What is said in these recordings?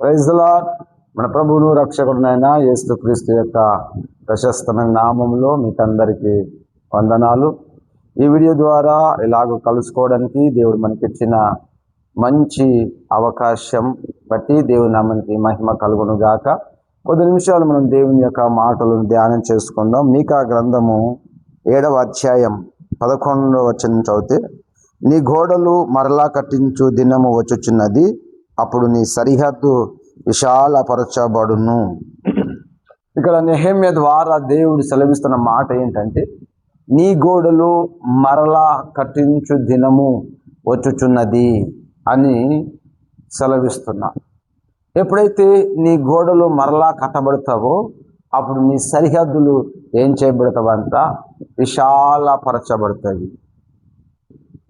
Praise the lord. మన ప్రభువును రక్షకుడునైన యేసుక్రీస్తు యొక్క ప్రశస్తమైన నామంలో మీకందరికీ వందనాలు. ఈ వీడియో ద్వారా ఇలాగ కలుసుకోవడానికి దేవుడు మనకిచ్చిన మంచి అవకాశం బట్టి దేవుని నామానికి మహిమ కలుగును గాక. కొద్ది నిమిషాలు మనం దేవుని యొక్క మాటలను ధ్యానం చేసుకుందాం. మీకా గ్రంథము 7వ అధ్యాయం 11వ వచనం చదివితే, నీ గోడలు మరలా కట్టించు దినము వచ్చుచున్నది, అప్పుడు నీ సరిహద్దు విశాలపరచబడును. ఇక్కడ నెహెమ్యా ద్వారా దేవుడు సెలవిస్తున్న మాట ఏంటంటే, నీ గోడలు మరలా కట్టించు దినము వచ్చుచున్నది అని సెలవిస్తున్నా. ఎప్పుడైతే నీ గోడలు మరలా కట్టబడతావో అప్పుడు నీ సరిహద్దులు ఏం చేయబడతావంట? విశాలపరచబడతాయి.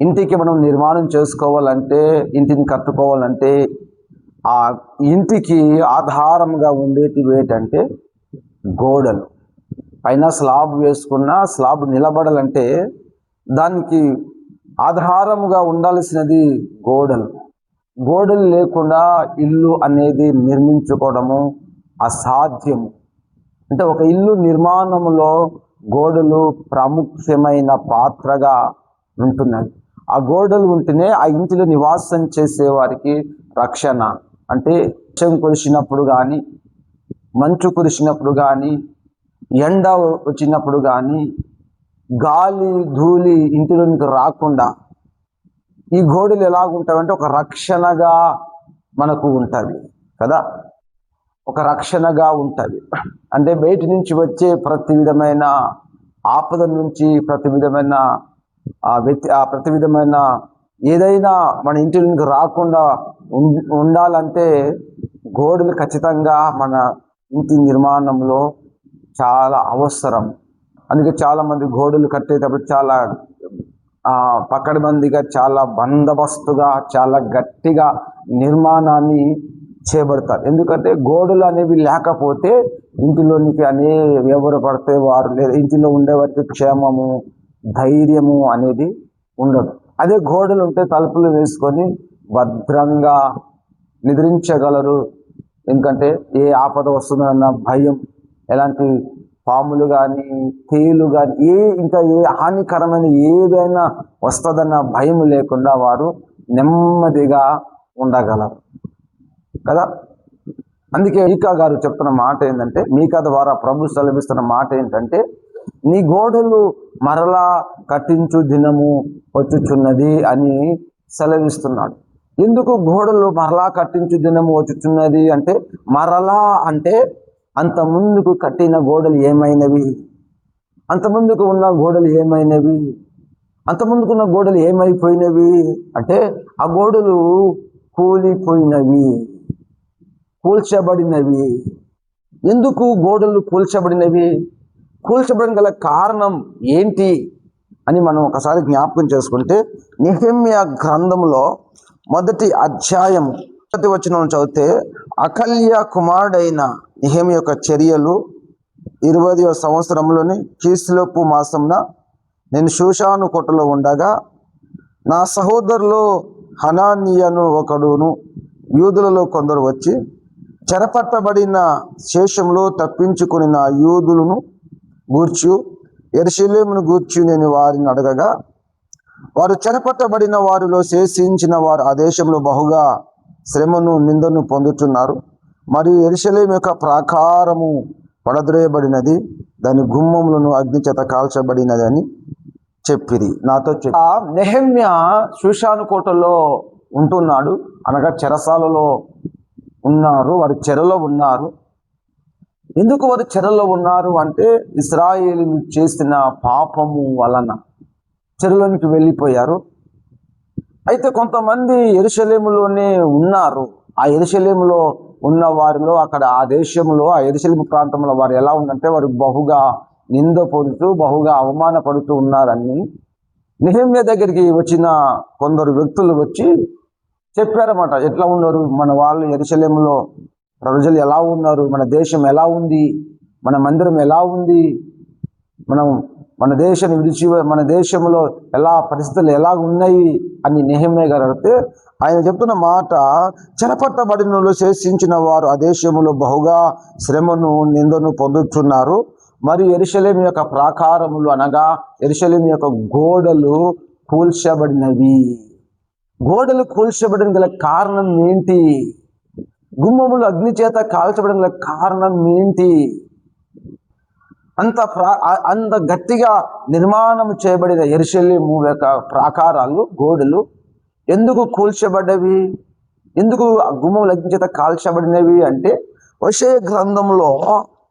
ఇంటికి మనం నిర్మాణం చేసుకోవాలంటే, ఇంటిని కట్టుకోవాలంటే ఆ ఇంటికి ఆధారంగా ఉండేటివి ఏంటంటే గోడలు. పైన స్లాబ్ వేసుకున్న స్లాబ్ నిలబడాలంటే దానికి ఆధారముగా ఉండాల్సినది గోడలు. గోడలు లేకుండా ఇల్లు అనేది నిర్మించుకోవడము అసాధ్యము. అంటే ఒక ఇల్లు నిర్మాణంలో గోడలు ప్రాముఖ్యమైన పాత్రగా ఉంటున్నది. ఆ గోడలు ఉంటేనే ఆ ఇంటిలో నివాసం చేసే వారికి రక్షణ. అంటే వర్షం కురిసినప్పుడు కానీ, మంచు కురిసినప్పుడు కానీ, ఎండ వచ్చినప్పుడు కానీ, గాలి ధూళి ఇంటిలోనికి రాకుండా ఈ గోడలు ఎలాగుంటాయంటే ఒక రక్షణగా మనకు ఉంటుంది కదా. ఒక రక్షణగా ఉంటుంది. అంటే బయట నుంచి వచ్చే ప్రతి విధమైన ఆపద నుంచి, ప్రతి విధమైన ఏదైనా మన ఇంటిలోనికి రాకుండా ఉండాలంటే గోడలు ఖచ్చితంగా మన ఇంటి నిర్మాణంలో చాలా అవసరం. అందుకే చాలామంది గోడలు కట్టేటప్పుడు చాలా పకడ్బందీగా, చాలా బందోబస్తుగా, చాలా గట్టిగా నిర్మాణాన్ని చేపడతారు. ఎందుకంటే గోడలు అనేవి లేకపోతే ఇంటిలోనికి ఎవరు పడితే వారు, లేదా ఇంటిలో ఉండేవారికి క్షేమము, ధైర్యము అనేది ఉండదు. అదే గోడలు ఉంటే తలుపులు వేసుకొని భద్రంగా నిద్రించగలరు. ఎందుకంటే ఏ ఆపద వస్తుందన్న భయం, ఎలాంటి పాములు కానీ, తేలు కానీ, ఇంకా ఏ హానికరమైన ఏదైనా వస్తుందన్న భయం లేకుండా వారు నెమ్మదిగా ఉండగలరు కదా. అందుకే మీకా గారు చెప్తున్న మాట ఏంటంటే, మీకా ద్వారా ప్రభు సెలవిస్తున్న మాట ఏంటంటే, నీ గోడలు మరలా కట్టించు దినము వచ్చుచున్నది అని సెలవిస్తున్నాడు. ఎందుకు గోడలు మరలా కట్టించు దినము వచ్చుచున్నది అంటే, మరలా అంటే అంత ముందుకు కట్టిన గోడలు ఏమైనవి, అంత ముందుకు ఉన్న గోడలు ఏమైనవి, అంత ముందుకున్న గోడలు ఏమైపోయినవి అంటే ఆ గోడలు కూలిపోయినవి, కూల్చబడినవి. ఎందుకు గోడలు కూల్చబడినవి? కూల్చబడిన గల కారణం ఏంటి అని మనం ఒకసారి జ్ఞాపకం చేసుకుంటే, నెహెమ్యా గ్రంథంలో 1వ అధ్యాయం 1వ వచనం చదివితే, అకల్య కుమారుడైన నెహెమ్యా యొక్క చర్యలు 20వ సంవత్సరంలోని కీస్లోపు మాసంన నేను షూషాను కోటలో ఉండగా, నా సహోదరులు హనానీయను ఒకడును యూదులలో కొందరు వచ్చి చెరపట్టబడిన శేషంలో తప్పించుకుని నా యూదులను గూర్చు యెరూషలేమును గూర్చి నేను వారిని అడగగా, వారు చెరపట్టబడిన వారిలో శేషించిన వారు ఆ దేశంలో బహుగా శ్రమను నిందను పొందుతున్నారు. మరియు యెరూషలేము యొక్క ప్రాకారము పడద్రోయబడినది, దాని గుమ్మములను అగ్నిచేత కాల్చబడినది అని చెప్పిరి. నాతో నెహెమ్యా షూషాను కోటలో ఉంటున్నాడు, అనగా చెరసాలలో ఉన్నారు. వారు చెరలో ఉన్నారు. ఎందుకు వారు చెరలో ఉన్నారు అంటే, ఇశ్రాయేలీయులు చేసిన పాపము వలన చెరలోనికి వెళ్ళిపోయారు. అయితే కొంతమంది యెరూషలేములోనే ఉన్నారు. ఆ యెరూషలేములో ఉన్న వారిలో, అక్కడ ఆ దేశంలో, ఆ యెరూషలేము ప్రాంతంలో వారు ఎలా ఉందంటే, వారు బహుగా నింద పొందుతూ, బహుగా అవమానపడుతూ ఉన్నారని నెహెమ్యా దగ్గరికి వచ్చిన కొందరు వ్యక్తులు వచ్చి చెప్పారన్నమాట. ఎట్లా ఉన్నారు మన వాళ్ళు, యెరూషలేములో ప్రజలు ఎలా ఉన్నారు, మన దేశం ఎలా ఉంది, మన మందిరం ఎలా ఉంది, మనం మన దేశాన్ని విడిచి మన దేశంలో ఎలా పరిస్థితులు ఎలా ఉన్నాయి అని నెహెమ్యా గారు అడిగితే ఆయన చెప్తున్న మాట, చెరపట్టబడినలో శేషించిన వారు ఆ దేశంలో బహుగా శ్రమను నిందను పొందుతున్నారు. మరి యెరూషలేము యొక్క ప్రాకారములు అనగా యెరూషలేము యొక్క గోడలు కూల్చబడినవి. గోడలు కూల్చబడిన గల కారణం ఏంటి? గుమ్మములు అగ్ని చేత కాల్చబడిన గల కారణం ఏంటి? అంత గట్టిగా నిర్మాణం చేయబడిన యెరూషలేము యొక్క ప్రాకారాలు గోడలు ఎందుకు కూల్చబడ్డవి? ఎందుకు గుమ్మములు అగ్ని చేత కాల్చబడినవి అంటే, హోషేయ గ్రంథంలో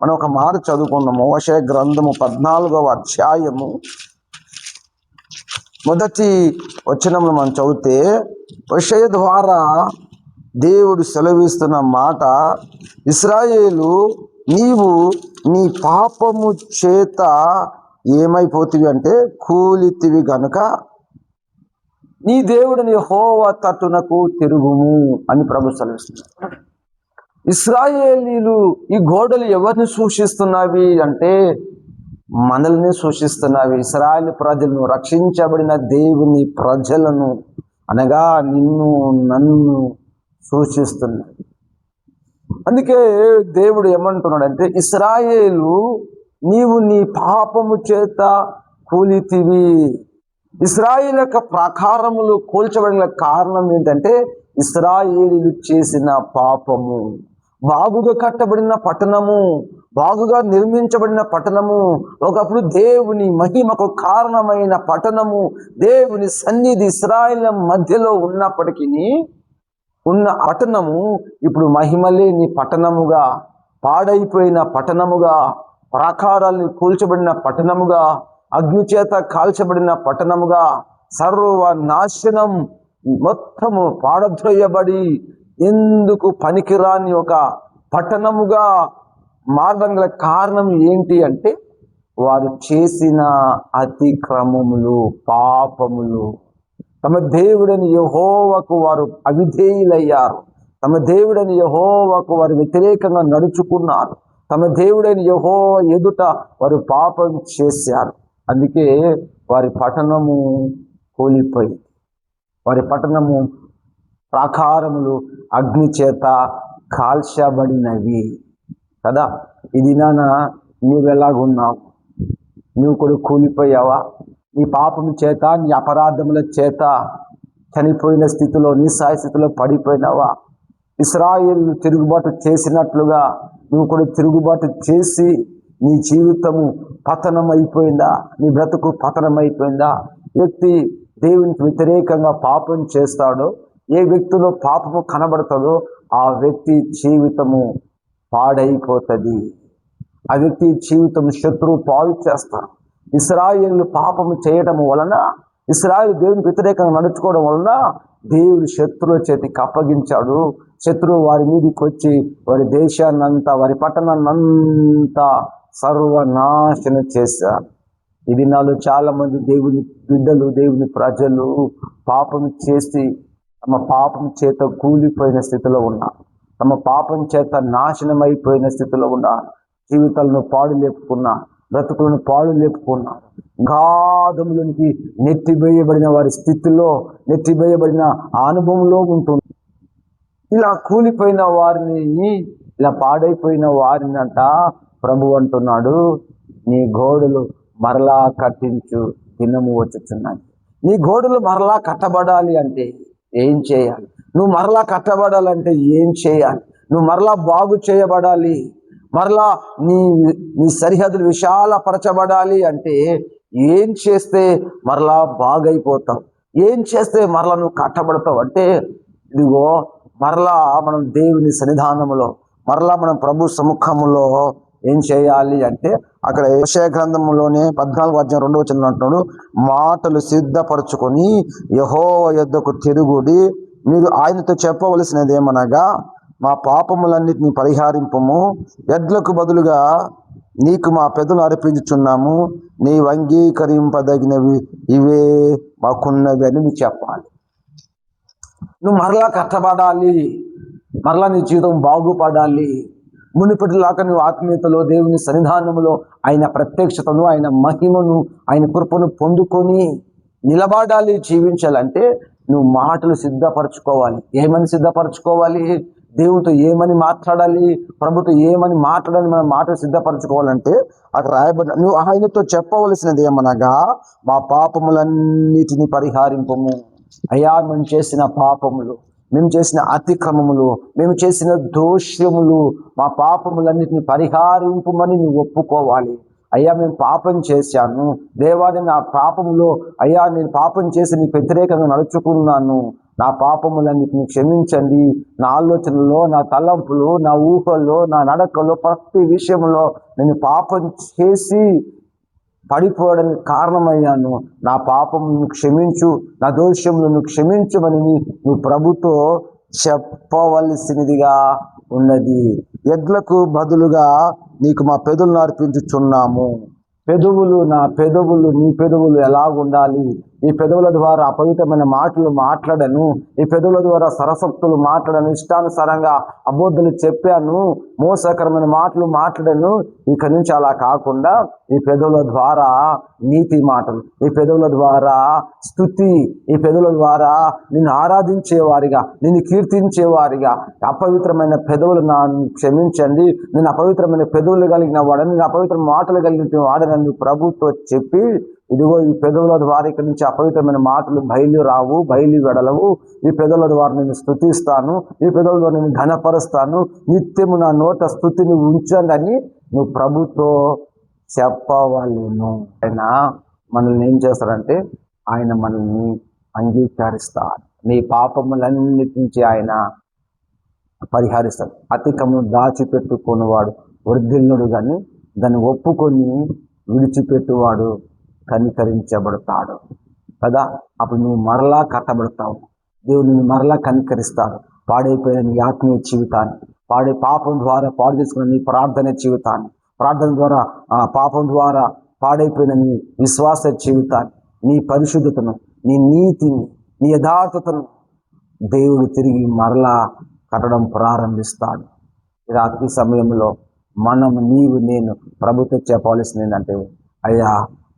మనం ఒక మాట చదువుకున్నాము. హోషేయ గ్రంథము 14వ అధ్యాయము మొదటి వచనంలో మనం చదివితే, హోషేయ ద్వారా దేవుడు సెలవిస్తున్న మాట, ఇశ్రాయేలు నీవు నీ పాపము చేత ఏమైపోతివి అంటే కూలితివి గనుక నీ దేవుడిని యెహోవా తట్టునకు తిరుగుము అని ప్రభు సెలవిస్తున్నారు. ఇశ్రాయేలీలు ఈ గోడలు ఎవరిని సూచిస్తున్నవి అంటే మనల్ని సూచిస్తున్నవి. ఇశ్రాయేలు ప్రజలను, రక్షించబడిన దేవుని ప్రజలను అనగా నిన్ను నన్ను సూచిస్తున్నాయి. అందుకే దేవుడు ఏమంటున్నాడంటే, ఇశ్రాయేలు నీవు నీ పాపము చేత కూలితివి. ఇశ్రాయేలు యొక్క ప్రాకారములు కూల్చబడిన కారణం ఏంటంటే ఇశ్రాయేలీలు చేసిన పాపము. బాగుగా కట్టబడిన పట్టణము, బాగుగా నిర్మించబడిన పట్టణము, ఒకప్పుడు దేవుని మహిమకు కారణమైన పట్టణము, దేవుని సన్నిధి ఇశ్రాయేలు మధ్యలో ఉన్నప్పటికీ ఉన్న పట్టణము ఇప్పుడు మహిమలేని పట్టణముగా, పాడైపోయిన పట్టణముగా, ప్రాకారాలను కూల్చబడిన పట్టణముగా, అగ్ని చేత కాల్చబడిన పట్టణముగా, సర్వనాశనం మొత్తము పాడద్రోయబడి ఎందుకు పనికిరాని ఒక పట్టణముగా మారడం గల కారణం ఏంటి అంటే వారు చేసిన అతిక్రమములు, పాపములు. తమ దేవుడని యెహోవాకు వారు అవిధేయులయ్యారు. తమ దేవుడని యెహోవాకు వారు వ్యతిరేకంగా నడుచుకున్నారు. తమ దేవుడని యెహోవా ఎదుట వారు పాపం చేశారు. అందుకే వారి పట్టణము కూలిపోయింది. వారి పట్టణము ప్రాకారములు అగ్ని చేత కాల్చబడినవి కదా. ఇది నాన్న నువ్వెలాగున్నావు? నువ్వు కూడా కూలిపోయావా? నీ పాపం చేత, నీ అపరాధముల చేత చనిపోయిన స్థితిలో, నిస్సాయ స్థితిలో పడిపోయినావా? ఇశ్రాయేలు తిరుగుబాటు చేసినట్లుగా నువ్వు కూడా తిరుగుబాటు చేసి నీ జీవితము పతనం అయిపోయిందా? నీ బ్రతుకు పతనం అయిపోయిందా? వ్యక్తి దేవునికి వ్యతిరేకంగా పాపం చేస్తాడో, ఏ వ్యక్తిలో పాపము కనబడుతుందో ఆ వ్యక్తి జీవితము పాడైపోతుంది. ఆ వ్యక్తి జీవితం శత్రువు పాడు చేస్తారు. ఇశ్రాయేలు పాపము చేయడం వలన, ఇశ్రాయేలు దేవునికి వ్యతిరేకంగా నడుచుకోవడం వలన దేవుడు శత్రువుల చేతికి అప్పగించాడు. శత్రువు వారి మీదకి వచ్చి వారి దేశాన్నంతా, వారి పట్టణాన్నంతా సర్వనాశనం చేశారు. ఈ దినాలు చాలా మంది దేవుని బిడ్డలు, దేవుని ప్రజలు పాపం చేసి తమ పాపం చేత కూలిపోయిన స్థితిలో ఉన్నారు. తమ పాపం చేత నాశనం అయిపోయిన స్థితిలో ఉన్నారు. జీవితాలను పాడు లేపుకున్నారు, బ్రతుకులను పాడు లేపుకున్నారు. గాధములోనికి నెట్టివేయబడిన వారి స్థితిలో, నెట్టివేయబడిన అనుభవంలో ఉంటుంది. ఇలా కూలిపోయిన వారిని, ఇలా పాడైపోయిన వారిని అంట ప్రభు అంటున్నాడు, నీ గోడలు మరలా కట్టించు దినము వచ్చుచున్నది. నీ గోడలు మరలా కట్టబడాలి అంటే ఏం చేయాలి? నువ్వు మరలా కట్టబడాలంటే ఏం చేయాలి? నువ్వు మరలా బాగు చేయబడాలి, మరలా నీ సరిహద్దులు విశాలపరచబడాలి అంటే ఏం చేస్తే మరలా బాగైపోతావు? ఏం చేస్తే మరలా నువ్వు కట్టబడతావు అంటే, ఇదిగో మరలా మనం దేవుని సన్నిధానములో, మరలా మనం ప్రభు సముఖములో ఏం చేయాలి అంటే, అక్కడ యెషయా గ్రంథంలోనే 14వ అధ్యాయం 2వ వచనం అంటున్నాడు, మాటలు సిద్ధపరచుకొని యెహోవా యొద్దకు తిరుగుడి, మీరు ఆయనతో చెప్పవలసినది ఏమనగా, మా పాపములన్నిటిని పరిహారింపము, ఎడ్లకు బదులుగా నీకు మా పెదవులు అర్పించుచున్నాము, నీవు అంగీకరింపదగినవి ఇవే మాకున్నవి అని నువ్వు చెప్పాలి. నువ్వు మరలా కట్టబడాలి, మరలా నీ జీవితం బాగుపడాలి, మునుపటిలాగా నువ్వు ఆత్మీయతలో దేవుని సన్నిధానములో ఆయన ప్రత్యక్షతను, ఆయన మహిమను, ఆయన కృపను పొందుకొని నిలబడాలి, జీవించాలంటే నువ్వు మాటలు సిద్ధపరచుకోవాలి. ఏమని సిద్ధపరచుకోవాలి? దేవునితో ఏమని మాట్లాడాలి, ప్రభుతో ఏమని మాట్లాడాలి, మనం మాటలు సిద్ధపరచుకోవాలంటే అక్కడ రాయబడిన నువ్వు ఆయనతో చెప్పవలసినది ఏమనగా, మా పాపములన్నిటిని పరిహారింపము. అయ్యా, మేము చేసిన పాపములు, మేము చేసిన అతిక్రమములు, మేము చేసిన దోషములు, మా పాపములన్నిటిని పరిహారింపమని నువ్వు ఒప్పుకోవాలి. అయ్యా, మేము పాపం చేశాను దేవాని, నా పాపములో అయ్యా నేను పాపం చేసి నీకు వ్యతిరేకంగా నడుచుకున్నాను, నా పాపములన్నిటిని క్షమించండి. నా ఆలోచనలో, నా తలంపులు, నా ఊహల్లో, నా నడకలో, ప్రతి విషయంలో నేను పాపం చేసి పడిపోవడానికి కారణమయ్యాను. నా పాపములను క్షమించు, నా దోషములను క్షమించమని నువ్వు ప్రభుతో చెప్పవలసినదిగా ఉన్నది. ఎడ్లకు బదులుగా నీకు మా పెదవులను అర్పించుచున్నాము. పెదవులు, నా పెదవులు, నీ పెదవులు ఎలాగుండాలి? ఈ పెదవుల ద్వారా అపవిత్రమైన మాటలు మాట్లాడాను, ఈ పెదవుల ద్వారా సరసక్తులు మాట్లాడాను, ఇష్టానుసారంగా అబద్ధాలు చెప్పాను, మోసకరమైన మాటలు మాట్లాడాను. ఇక నుంచి అలా కాకుండా ఈ పెదవుల ద్వారా నీతి మాటలు, ఈ పెదవుల ద్వారా స్తుతి, ఈ పెదవుల ద్వారా నిన్ను ఆరాధించేవారిగా, నిన్ను కీర్తించేవారిగా, అపవిత్రమైన పెదవులు నా క్షమించండి, నేను అపవిత్రమైన పెదవులు కలిగిన వాడని, నేను అపవిత్ర మాటలు కలిగిన వాడనని ప్రభుతో చెప్పి, ఇదిగో ఈ పెదవుల ద్వారా ఇక్కడి నుంచి అపవిత్రమైన మాటలు బయలు రావు, బయలు వెడలవు. ఈ పెదవుల ద్వారా నేను స్తుతిస్తాను, ఈ పెదవుల ద్వారా నేను ఘనపరుస్తాను, నిత్యము నా నోట స్తుతిని ఉంచండి నువ్వు ప్రభుతో చెప్పవలేను. ఆయన మనల్ని ఏం చేస్తారంటే, ఆయన మనల్ని అంగీకరిస్తాడు. నీ పాపములన్నిటి నుంచి ఆయన పరిహరిస్తాడు. అతికమును దాచిపెట్టుకునేవాడు వర్ధిల్లుడు, కానీ దాన్ని ఒప్పుకొని విడిచిపెట్టువాడు కనికరించబడతాడు కదా. అప్పుడు నువ్వు మరలా కట్టబడతావు, దేవుడు నిన్ను మరలా కనికరిస్తాడు. పాడైపోయిన నీ ఆత్మీయ జీవితాన్ని, పాపం ద్వారా పాడు చేసుకున్న నీ ప్రార్థన జీవితాన్ని, ప్రార్థన ద్వారా పాపం ద్వారా పాడైపోయిన నీ విశ్వాస జీవితాన్ని, నీ పరిశుద్ధతను, నీ నీతిని, నీ యథార్థతను దేవుడు తిరిగి మరలా కట్టడం ప్రారంభిస్తాడు. రాత్రి సమయంలో నీవు నేను ప్రభుత్వం చెప్పవలసింది ఏంటంటే, అయ్యా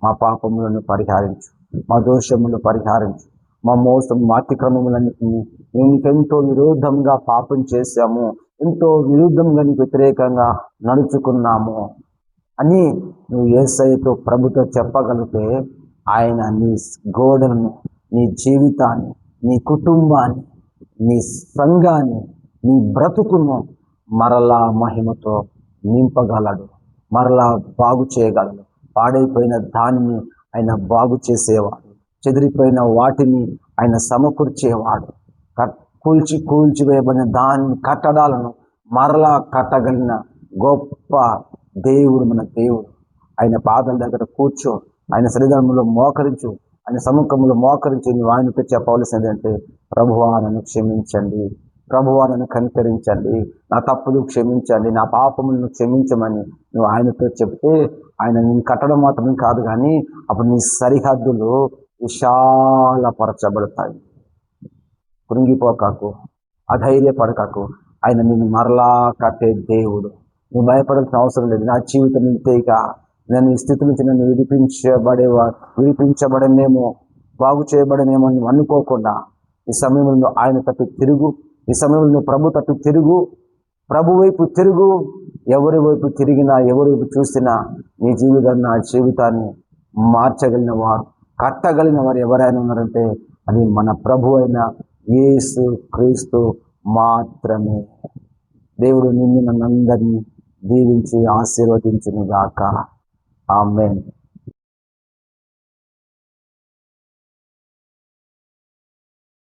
మా పాపములను పరిహారించు, మా దోషములను పరిహారించు, మా మోసం, మా అతిక్రమములన్నింటినీ మేము నీకెంతో విరోధంగా పాపం చేశాము, ఎంతో విరుద్ధంగా నీకు వ్యతిరేకంగా నడుచుకున్నాము అని నువ్వు యేసయ్యతో ప్రభుతో చెప్పగలిగితే, ఆయన నీ గోడలను, నీ జీవితాన్ని, నీ కుటుంబాన్ని, నీ సంఘాన్ని, నీ బ్రతుకును మరలా మహిమతో నింపగలడు, మరలా బాగు చేయగలడు. పాడైపోయిన దానిని ఆయన బాగు చేసేవాడు, చెదిరిపోయిన వాటిని ఆయన సమకూర్చేవాడు, కూల్చివేయబడిన దాని కట్టడాలను మరలా కట్టగలిగిన గొప్ప దేవుడు మన దేవుడు. ఆయన పాదాల దగ్గర కూర్చో, ఆయన సన్నిధానంలో మోకరించు, ఆయన సముఖంలో మోకరించి నువ్వు ఆయనతో చెప్పవలసింది అంటే, ప్రభువా నన్ను క్షమించండి, ప్రభువా నన్ను కనికరించండి, నా తప్పులు క్షమించండి, నా పాపములను క్షమించమని నువ్వు ఆయనతో చెప్తే, ఆయన నేను కట్టడం మాత్రమే కాదు, కానీ అప్పుడు నీ సరిహద్దులు విశాలపరచబడతాయి. కృంగిపోకాకు, అధైర్యపడకాకు, ఆయన నిన్ను మరలా కట్టే దేవుడు. నువ్వు భయపడాల్సిన అవసరం లేదు. నా జీవితం ఇంతేగా, నేను ఈ స్థితి నుంచి నన్ను విడిపించబడనేమో, బాగు చేయబడనేమో అని అనుకోకుండా ఈ సమయంలో ఆయన తట్టు తిరుగు, ఈ సమయంలో ప్రభు తట్టు తిరుగు, ప్రభు వైపు తిరుగు. ఎవరి వైపు తిరిగినా, ఎవరి వైపు చూసినా నీ జీవితాన్ని, నా జీవితాన్ని మార్చగలిగిన వారు, కట్టగలిగిన వారు ఎవరైనా ఉన్నారంటే అది మన ప్రభు అయిన యేసు క్రీస్తు మాత్రమే. దేవుడు నిన్ను నన్నందరినీ దీవించి ఆశీర్వదించును గాక. ఆమేన్.